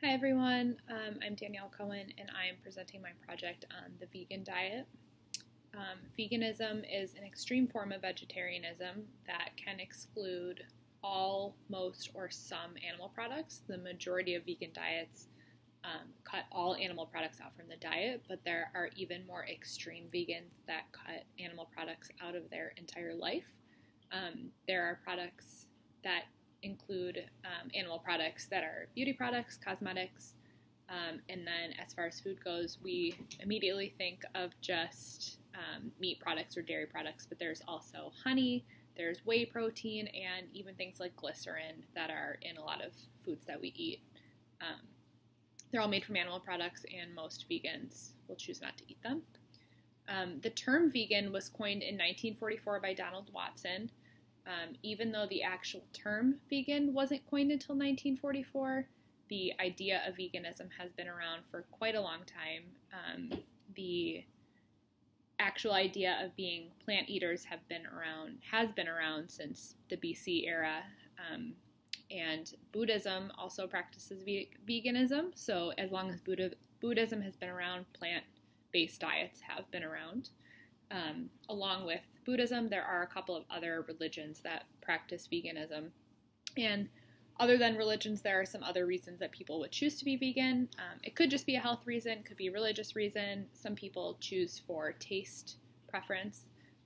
Hi everyone, I'm Danielle Cohen and I am presenting my project on the vegan diet. Veganism is an extreme form of vegetarianism that can exclude all, most, or some animal products. The majority of vegan diets cut all animal products out from the diet, but there are even more extreme vegans that cut animal products out of their entire life. There are products that include animal products that are beauty products, cosmetics, and then as far as food goes, we immediately think of just meat products or dairy products, but there's also honey, there's whey protein, and even things like glycerin that are in a lot of foods that we eat. They're all made from animal products, and most vegans will choose not to eat them. The term vegan was coined in 1944 by Donald Watson. Even though the actual term vegan wasn't coined until 1944, the idea of veganism has been around for quite a long time. The actual idea of being plant eaters has been around since the BC era, and Buddhism also practices veganism. So as long as Buddhism has been around, plant-based diets have been around. Along with Buddhism, there are a couple of other religions that practice veganism. And other than religions, there are some other reasons that people would choose to be vegan. It could just be a health reason, it could be a religious reason. Some people choose for taste preference,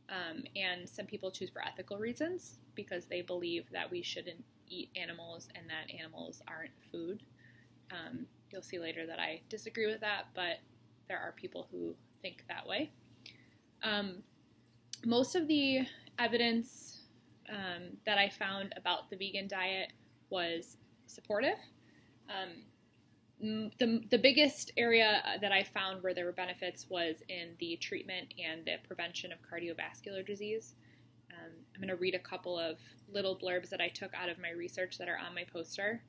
and some people choose for ethical reasons because they believe that we shouldn't eat animals and that animals aren't food. You'll see later that I disagree with that, but there are people who think that way. Most of the evidence that I found about the vegan diet was supportive. The biggest area that I found where there were benefits was in the treatment and the prevention of cardiovascular disease. I'm going to read a couple of little blurbs that I took out of my research that are on my poster.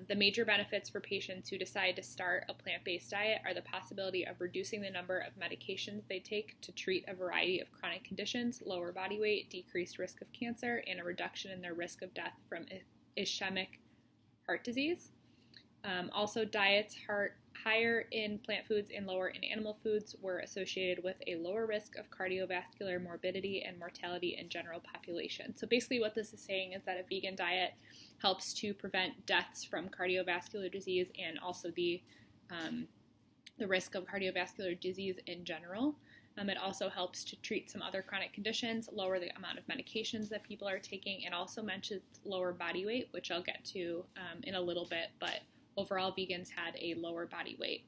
The major benefits for patients who decide to start a plant-based diet are the possibility of reducing the number of medications they take to treat a variety of chronic conditions, lower body weight, decreased risk of cancer, and a reduction in their risk of death from ischemic heart disease. Also, diets higher in plant foods and lower in animal foods were associated with a lower risk of cardiovascular morbidity and mortality in general population. So basically what this is saying is that a vegan diet helps to prevent deaths from cardiovascular disease and also the risk of cardiovascular disease in general. It also helps to treat some other chronic conditions, lower the amount of medications that people are taking, and also mentions lower body weight, which I'll get to in a little bit, but overall vegans had a lower body weight.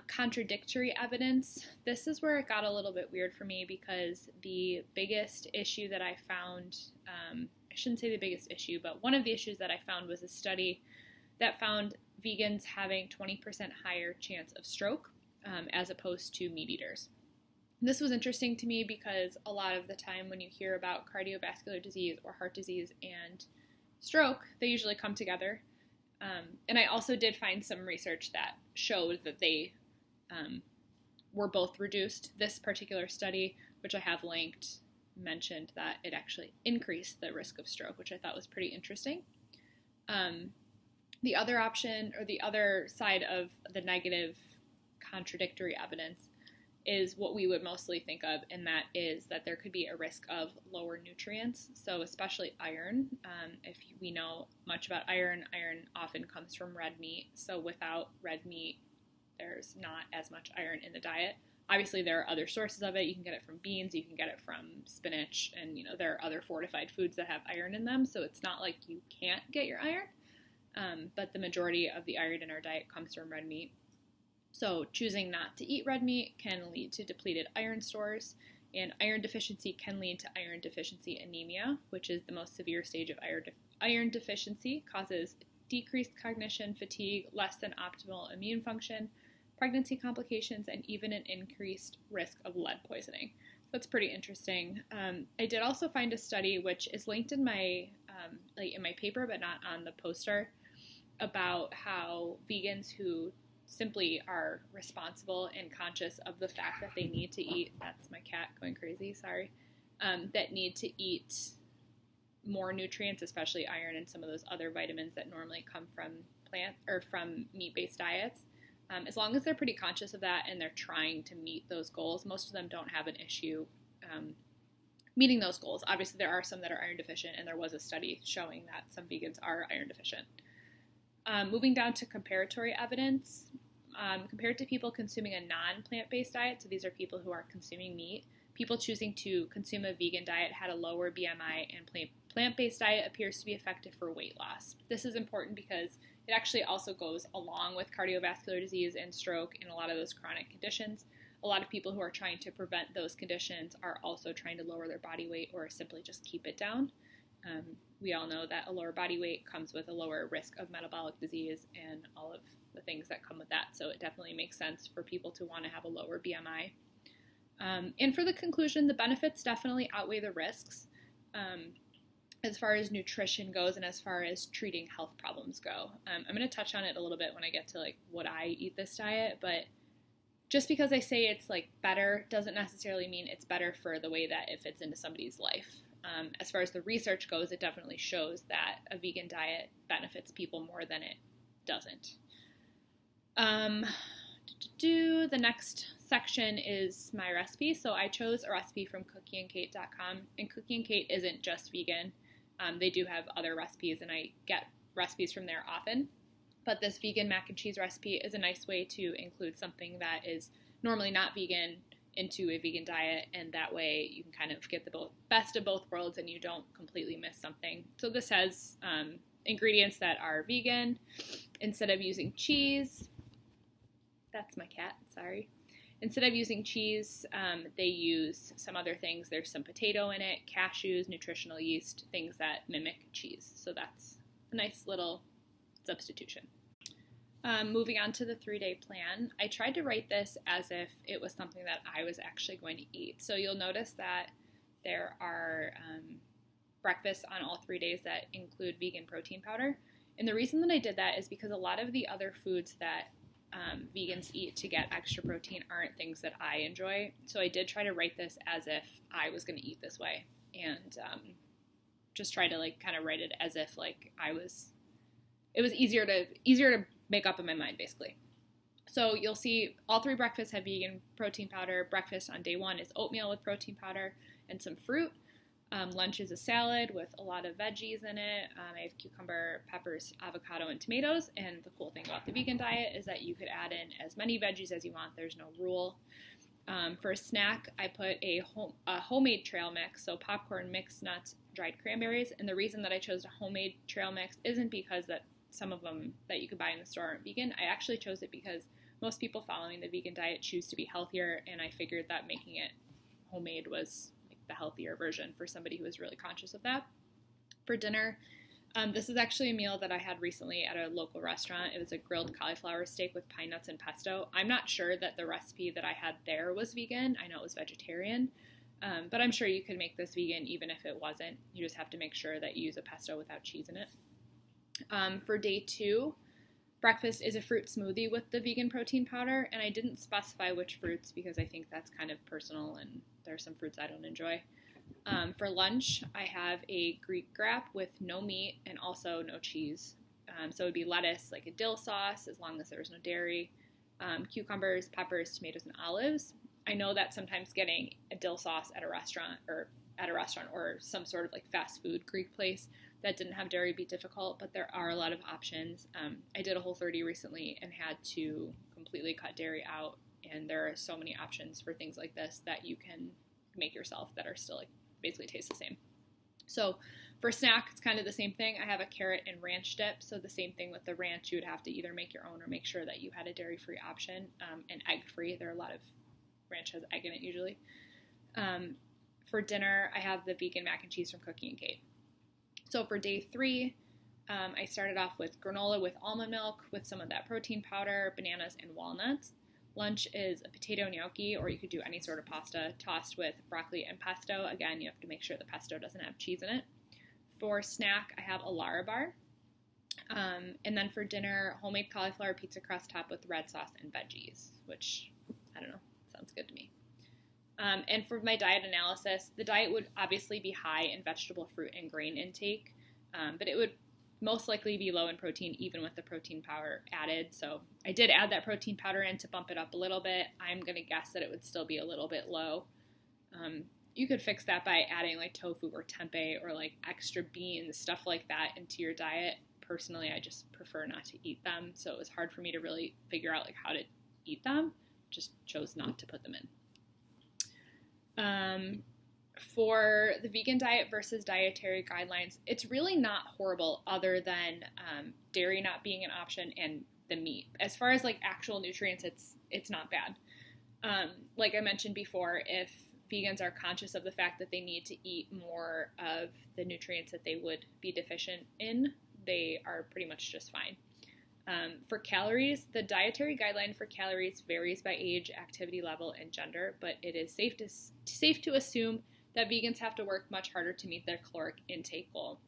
Contradictory evidence. This is where it got a little bit weird for me because the biggest issue that I found, I shouldn't say the biggest issue, but one of the issues that I found was a study that found vegans having 20% higher chance of stroke as opposed to meat eaters. This was interesting to me because a lot of the time when you hear about cardiovascular disease or heart disease and stroke, they usually come together. And I also did find some research that showed that they were both reduced. This particular study, which I have linked, mentioned that it actually increased the risk of stroke, which I thought was pretty interesting. The other option, or the other side of the negative contradictory evidence, is what we would mostly think of, and that is that there could be a risk of lower nutrients, so especially iron. If we know much about iron, iron often comes from red meat, so without red meat, there's not as much iron in the diet. Obviously, there are other sources of it. You can get it from beans, you can get it from spinach, and there are other fortified foods that have iron in them, so it's not like you can't get your iron, but the majority of the iron in our diet comes from red meat. So choosing not to eat red meat can lead to depleted iron stores, and iron deficiency can lead to iron deficiency anemia, which is the most severe stage of iron deficiency, causes decreased cognition, fatigue, less than optimal immune function, pregnancy complications, and even an increased risk of lead poisoning. So it's pretty interesting. I did also find a study, which is linked in my paper, but not on the poster, about how vegans who simply are responsible and conscious of the fact that they need to eat, that's my cat going crazy, sorry, that need to eat more nutrients, especially iron and some of those other vitamins that normally come from plant or from meat-based diets. As long as they're pretty conscious of that and they're trying to meet those goals, most of them don't have an issue meeting those goals. Obviously, there are some that are iron deficient, and there was a study showing that some vegans are iron deficient. Moving down to comparatory evidence, compared to people consuming a non-plant-based diet, so these are people who are consuming meat, people choosing to consume a vegan diet had a lower BMI, and plant-based diet appears to be effective for weight loss. This is important because it actually also goes along with cardiovascular disease and stroke and a lot of those chronic conditions. A lot of people who are trying to prevent those conditions are also trying to lower their body weight or simply just keep it down. We all know that a lower body weight comes with a lower risk of metabolic disease and all of the things that come with that. So it definitely makes sense for people to want to have a lower BMI. And for the conclusion, the benefits definitely outweigh the risks as far as nutrition goes and as far as treating health problems go. I'm going to touch on it a little bit when I get to like would I eat this diet, but just because I say it's like better doesn't necessarily mean it's better for the way that it fits into somebody's life. As far as the research goes, it definitely shows that a vegan diet benefits people more than it doesn't. The next section is my recipe. So I chose a recipe from cookieandkate.com, and Cookie and Kate isn't just vegan. They do have other recipes, and I get recipes from there often. But this vegan mac and cheese recipe is a nice way to include something that is normally not vegan into a vegan diet, and that way you can kind of get the best of both worlds and you don't completely miss something. So this has ingredients that are vegan. Instead of using cheese, that's my cat, sorry. Instead of using cheese, they use some other things. There's some potato in it, cashews, nutritional yeast, things that mimic cheese. So that's a nice little substitution. Moving on to the 3-day plan, I tried to write this as if it was something that I was actually going to eat. So you'll notice that there are breakfasts on all 3 days that include vegan protein powder. And the reason that I did that is because a lot of the other foods that vegans eat to get extra protein aren't things that I enjoy. So I did try to write this as if I was going to eat this way, and just try to like kind of write it as if like it was easier to make up in my mind, basically. So you'll see all 3 breakfasts have vegan protein powder. Breakfast on day 1 is oatmeal with protein powder and some fruit. Lunch is a salad with a lot of veggies in it. I have cucumber, peppers, avocado, and tomatoes. And the cool thing about the vegan diet is that you could add in as many veggies as you want. There's no rule. For a snack, I put a homemade trail mix, so popcorn, mixed nuts, dried cranberries. And the reason that I chose a homemade trail mix isn't because that some of them that you could buy in the store aren't vegan. I actually chose it because most people following the vegan diet choose to be healthier, and I figured that making it homemade was like the healthier version for somebody who was really conscious of that. For dinner, this is actually a meal that I had recently at a local restaurant. It was a grilled cauliflower steak with pine nuts and pesto. I'm not sure that the recipe that I had there was vegan. I know it was vegetarian, but I'm sure you could make this vegan even if it wasn't. You just have to make sure that you use a pesto without cheese in it. For day 2, breakfast is a fruit smoothie with the vegan protein powder, and I didn't specify which fruits because I think that's kind of personal and there are some fruits I don't enjoy. For lunch, I have a Greek grap with no meat and also no cheese. So it would be lettuce, like a dill sauce, as long as there was no dairy, cucumbers, peppers, tomatoes, and olives. I know that sometimes getting a dill sauce at a restaurant or some sort of like fast food Greek place that didn't have dairy would be difficult, but there are a lot of options. I did a Whole30 recently and had to completely cut dairy out, and there are so many options for things like this that you can make yourself that are still like basically taste the same. So for snack, it's kind of the same thing. I have a carrot and ranch dip, so the same thing with the ranch. You would have to either make your own or make sure that you had a dairy-free option, and egg-free. There are a lot of ranch has egg in it usually. For dinner, I have the vegan mac and cheese from Cookie and Kate. So for day 3, I started off with granola with almond milk with some of that protein powder, bananas, and walnuts. Lunch is a potato gnocchi, or you could do any sort of pasta, tossed with broccoli and pesto. Again, you have to make sure the pesto doesn't have cheese in it. For snack, I have a Lara bar. And then for dinner, homemade cauliflower pizza crust topped with red sauce and veggies, which, I don't know, sounds good to me. And for my diet analysis, the diet would obviously be high in vegetable, fruit, and grain intake, but it would most likely be low in protein even with the protein powder added. So I did add that protein powder in to bump it up a little bit. I'm going to guess that it would still be a little bit low. You could fix that by adding like tofu or tempeh or like extra beans, stuff like that into your diet. Personally, I just prefer not to eat them, so it was hard for me to really figure out like how to eat them. Just chose not to put them in. For the vegan diet versus dietary guidelines, it's really not horrible other than dairy not being an option and the meat. As far as like actual nutrients, it's not bad. Like I mentioned before, if vegans are conscious of the fact that they need to eat more of the nutrients that they would be deficient in, they are pretty much just fine. For calories, the dietary guideline for calories varies by age, activity level, and gender, but it is safe to assume that vegans have to work much harder to meet their caloric intake goal.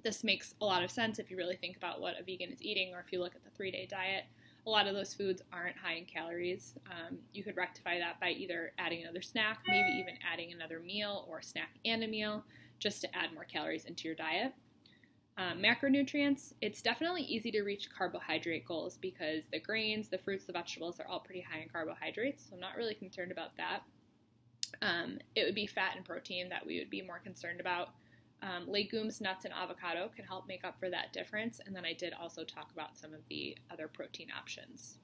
This makes a lot of sense if you really think about what a vegan is eating, or if you look at the 3-day diet. A lot of those foods aren't high in calories. You could rectify that by either adding another snack, maybe even adding another meal or a snack and a meal, just to add more calories into your diet. Macronutrients, it's definitely easy to reach carbohydrate goals because the grains, the fruits, the vegetables are all pretty high in carbohydrates, so I'm not really concerned about that. It would be fat and protein that we would be more concerned about. Legumes, nuts, and avocado can help make up for that difference, and then I did also talk about some of the other protein options.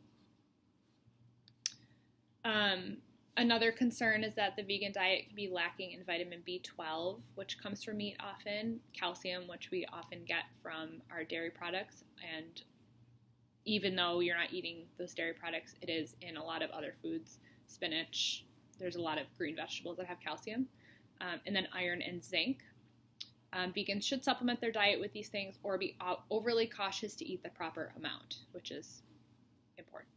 Another concern is that the vegan diet can be lacking in vitamin B12, which comes from meat often, calcium, which we often get from our dairy products, and even though you're not eating those dairy products, it is in a lot of other foods, spinach, there's a lot of green vegetables that have calcium, and then iron and zinc. Vegans should supplement their diet with these things or be overly cautious to eat the proper amount, which is important.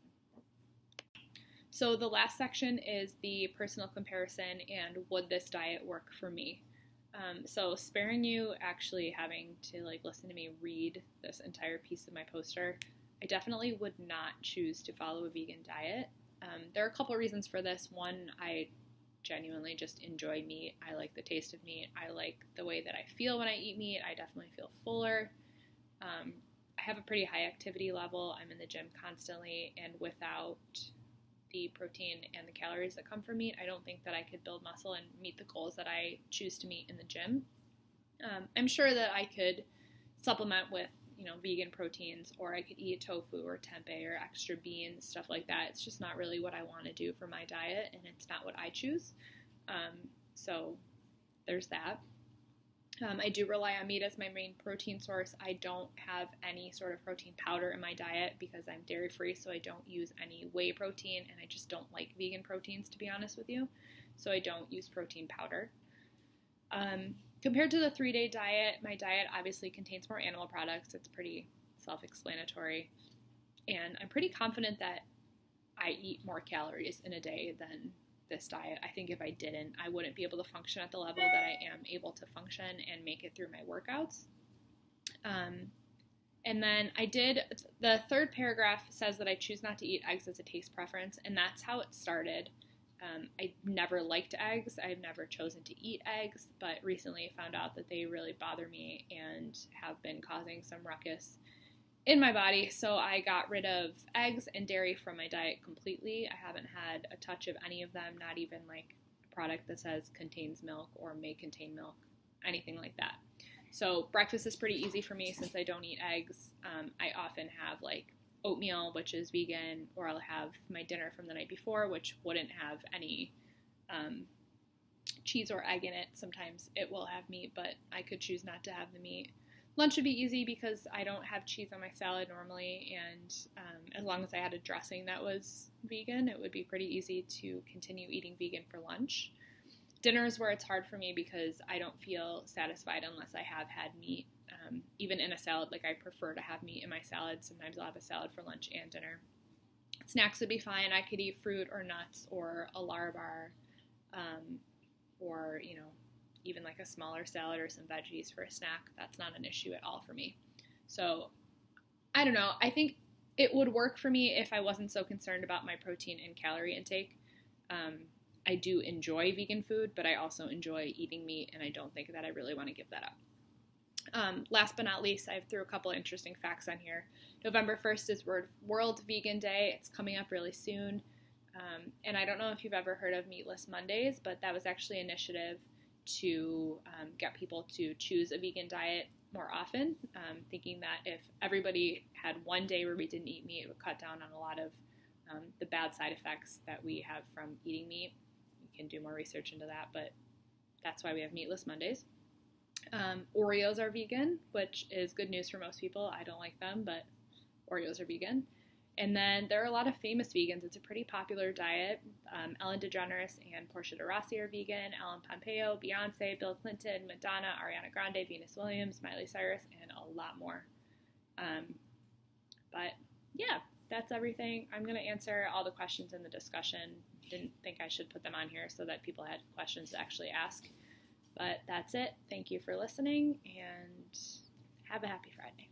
So the last section is the personal comparison and would this diet work for me? So sparing you actually having to like listen to me read this entire piece of my poster, I definitely would not choose to follow a vegan diet. There are a couple reasons for this. One, I genuinely just enjoy meat. I like the taste of meat. I like the way that I feel when I eat meat. I definitely feel fuller. I have a pretty high activity level. I'm in the gym constantly, and without the protein and the calories that come from meat, I don't think that I could build muscle and meet the goals that I choose to meet in the gym. I'm sure that I could supplement with vegan proteins, or I could eat tofu or tempeh or extra beans, stuff like that. It's just not really what I want to do for my diet, and it's not what I choose. So there's that. I do rely on meat as my main protein source. I don't have any sort of protein powder in my diet because I'm dairy-free, so I don't use any whey protein, and I just don't like vegan proteins, to be honest with you. So I don't use protein powder. Compared to the 3-day diet, my diet obviously contains more animal products. It's pretty self-explanatory. And I'm pretty confident that I eat more calories in a day than this diet. I think if I didn't, I wouldn't be able to function at the level that I am able to function and make it through my workouts. And then the third paragraph says that I choose not to eat eggs as a taste preference, and that's how it started. I never liked eggs. I've never chosen to eat eggs, but recently I found out that they really bother me and have been causing some ruckus in my body. So I got rid of eggs and dairy from my diet completely. I haven't had a touch of any of them, not even like a product that says contains milk or may contain milk, anything like that. So breakfast is pretty easy for me since I don't eat eggs. I often have like oatmeal, which is vegan, or I'll have my dinner from the night before, which wouldn't have any cheese or egg in it. Sometimes it will have meat, but I could choose not to have the meat. Lunch would be easy because I don't have cheese on my salad normally, and as long as I had a dressing that was vegan, it would be pretty easy to continue eating vegan for lunch. Dinner is where it's hard for me because I don't feel satisfied unless I have had meat. Even in a salad, like I prefer to have meat in my salad. Sometimes I'll have a salad for lunch and dinner. Snacks would be fine. I could eat fruit or nuts or a Larabar, or even like a smaller salad or some veggies for a snack. That's not an issue at all for me. So I don't know. I think it would work for me if I wasn't so concerned about my protein and calorie intake. I do enjoy vegan food, but I also enjoy eating meat, and I don't think that I really want to give that up. Last but not least, I threw a couple of interesting facts on here. November 1st is World Vegan Day. It's coming up really soon. And I don't know if you've ever heard of Meatless Mondays, but that was actually an initiative to get people to choose a vegan diet more often, thinking that if everybody had one day where we didn't eat meat, it would cut down on a lot of the bad side effects that we have from eating meat. You can do more research into that, but that's why we have Meatless Mondays. Oreos are vegan, which is good news for most people. I don't like them, but Oreos are vegan. And then there are a lot of famous vegans. It's a pretty popular diet. Ellen DeGeneres and Portia de Rossi are vegan. Ellen Pompeo, Beyonce, Bill Clinton, Madonna, Ariana Grande, Venus Williams, Miley Cyrus, and a lot more. But yeah, that's everything. I'm going to answer all the questions in the discussion. Didn't think I should put them on here so that people had questions to actually ask. But that's it. Thank you for listening, and have a happy Friday.